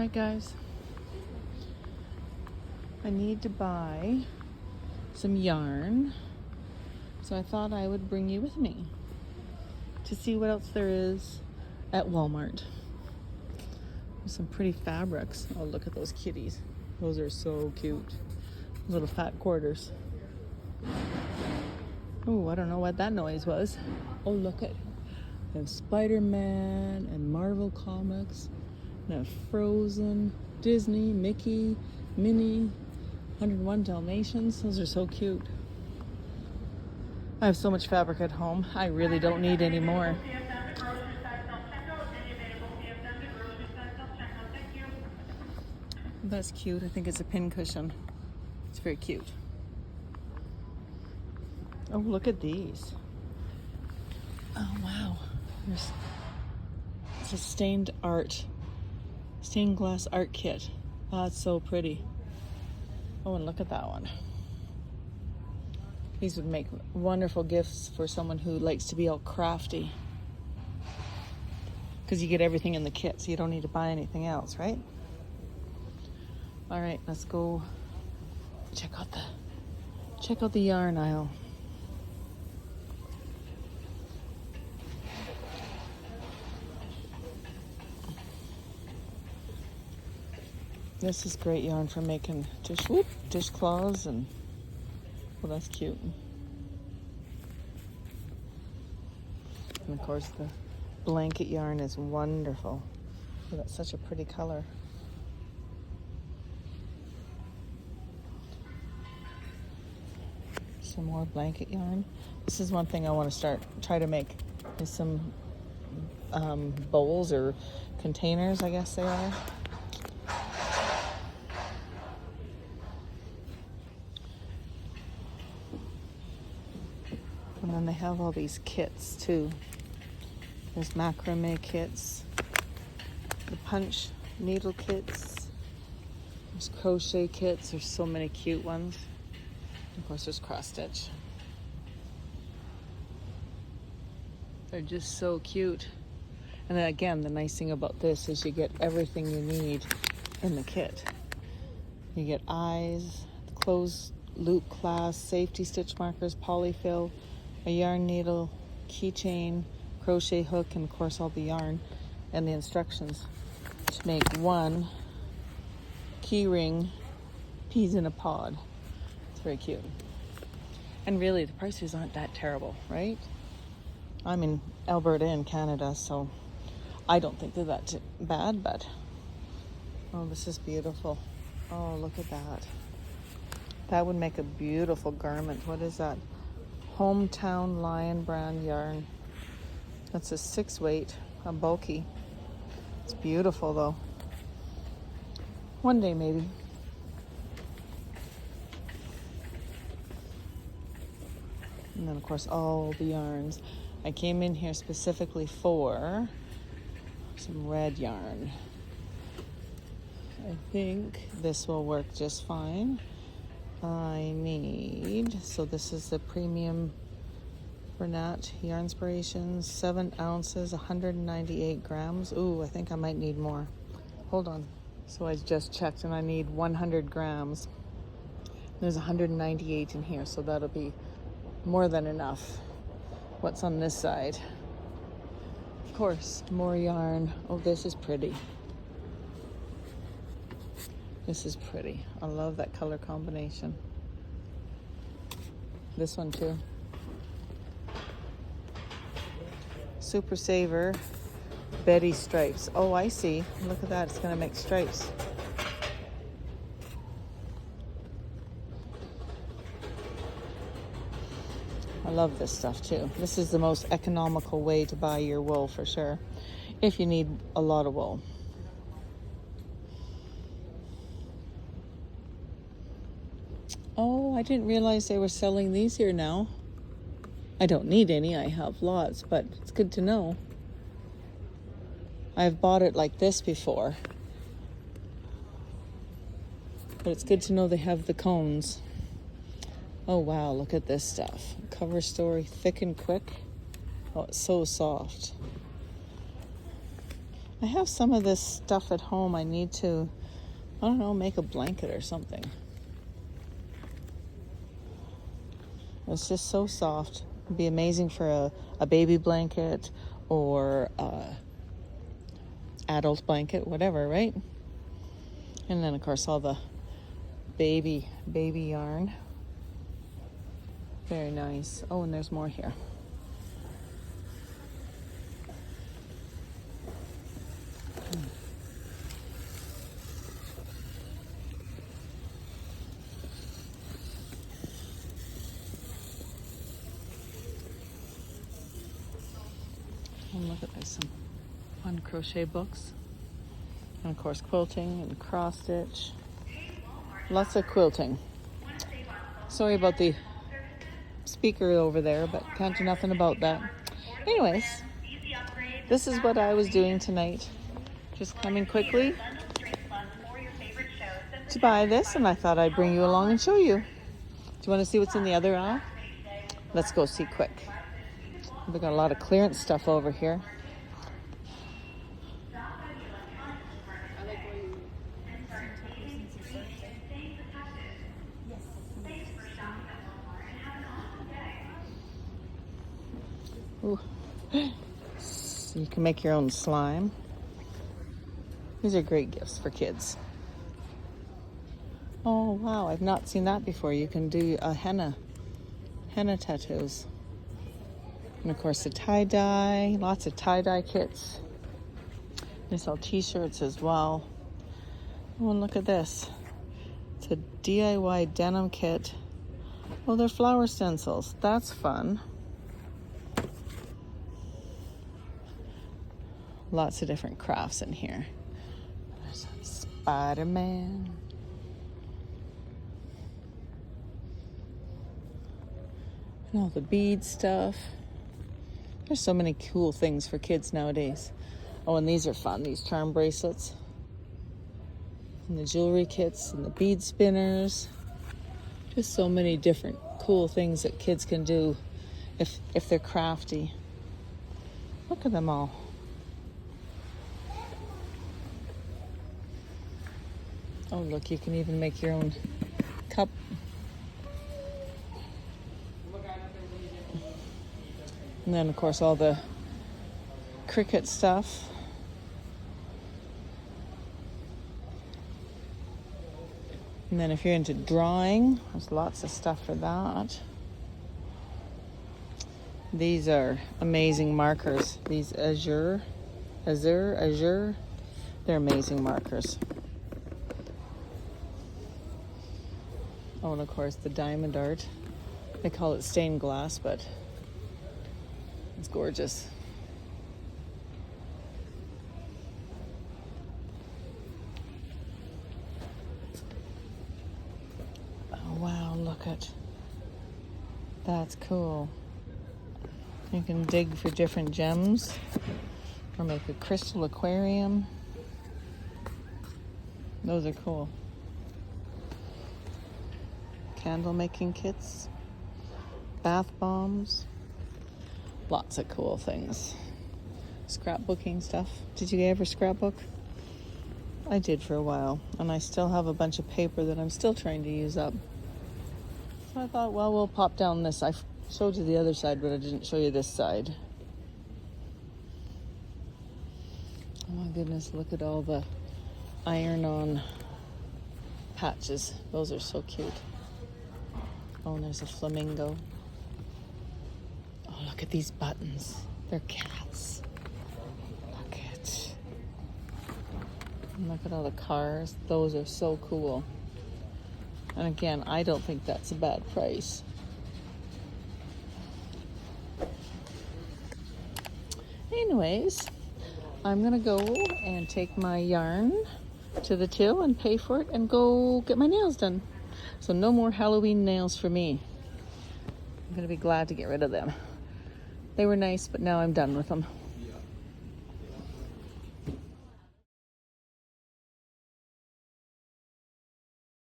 Alright guys, I need to buy some yarn, so I thought I would bring you with me to see what else there is at Walmart. There's some pretty fabrics. Oh, look at those kitties. Those are so cute. Little fat quarters. Oh, I don't know what that noise was. Oh, look at, they have Spider-Man and Marvel Comics. They have Frozen, Disney, Mickey, Minnie, 101 Dalmatians. Those are so cute. I have so much fabric at home. I really don't need any more. That's cute. I think it's a pin cushion. It's very cute. Oh, look at these. Oh, wow. It's a stained glass art kit. Oh, it's so pretty. Oh, and look at that one. These would make wonderful gifts for someone who likes to be all crafty. Because you get everything in the kit, so you don't need to buy anything else, right? All right, let's go check out the yarn aisle. This is great yarn for making dishcloths, and well, that's cute. And of course the blanket yarn is wonderful. Oh, that's such a pretty color. Some more blanket yarn. This is one thing I want to try to make, is some bowls or containers, I guess they are. And then they have all these kits too. There's macrame kits, the punch needle kits, there's crochet kits. There's so many cute ones. Of course, there's cross stitch. They're just so cute. And then again, the nice thing about this is you get everything you need in the kit. You get eyes, closed loop clasp, safety stitch markers, polyfill, a yarn needle, keychain, crochet hook, and of course all the yarn and the instructions to make one key ring peas in a pod. It's very cute. And really, the prices aren't that terrible, right? I'm in Alberta in Canada, so I don't think they're that bad, but oh, this is beautiful. Oh, look at that. That would make a beautiful garment. What is that? Hometown Lion brand yarn. That's a 6 weight, a bulky. It's beautiful though. One day maybe. And then of course all the yarns. I came in here specifically for some red yarn. I think this will work just fine. So this is the premium Bernat Yarn Inspirations, 7 ounces, 198 grams. Ooh, I think I might need more. Hold on. So I just checked and I need 100 grams. There's 198 in here, so that'll be more than enough. What's on this side? Of course, more yarn. Oh, this is pretty. This is pretty. I love that color combination. This one too. Super Saver Betty stripes. Oh, I see. Look at that. It's going to make stripes. I love this stuff too. This is the most economical way to buy your wool for sure, if you need a lot of wool. Oh, I didn't realize they were selling these here now. I don't need any, I have lots, but it's good to know. I've bought it like this before. But it's good to know they have the cones. Oh wow, look at this stuff. Cover story, thick and quick. Oh, it's so soft. I have some of this stuff at home. I need to, I don't know, make a blanket or something. It's just so soft. It'd be amazing for a baby blanket or adult blanket, whatever, right? And then of course all the baby yarn. Very nice. Oh, and there's more here. And look at this, some fun crochet books. And of course quilting and cross stitch. Lots of quilting. Sorry about the speaker over there, but can't do nothing about that. Anyways, this is what I was doing tonight. Just coming quickly to buy this, and I thought I'd bring you along and show you. Do you want to see what's in the other aisle? Let's go see quick. We got a lot of clearance stuff over here. Ooh. So you can make your own slime. These are great gifts for kids. Oh wow, I've not seen that before. You can do a henna tattoos. And of course the tie-dye, lots of tie-dye kits. They sell t-shirts as well. Oh, and look at this. It's a DIY denim kit. Oh, they're flower stencils. That's fun. Lots of different crafts in here. There's Spider-Man. And all the bead stuff. There's so many cool things for kids nowadays. Oh, and these are fun, these charm bracelets. And the jewelry kits and the bead spinners. Just so many different cool things that kids can do if they're crafty. Look at them all. Oh, look, you can even make your own cup. And then, of course, all the Cricut stuff. And then if you're into drawing, there's lots of stuff for that. These are amazing markers. These Azure. They're amazing markers. Oh, and of course the diamond art. They call it stained glass, but it's gorgeous. Oh wow, look at, that's cool. You can dig for different gems or make a crystal aquarium. Those are cool. Candle making kits, bath bombs, lots of cool things. Scrapbooking stuff. Did you ever scrapbook? I did for a while, and I still have a bunch of paper that I'm still trying to use up. So I thought, well, we'll pop down this. I showed you the other side, but I didn't show you this side. Oh my goodness, look at all the iron-on patches. Those are so cute. Oh, and there's a flamingo. Oh, look at these buttons. They're cats. Look at. And look at all the cars. Those are so cool. And again, I don't think that's a bad price. Anyways, I'm gonna go and take my yarn to the till and pay for it and go get my nails done. So no more Halloween nails for me. I'm gonna be glad to get rid of them. They were nice, but now I'm done with them.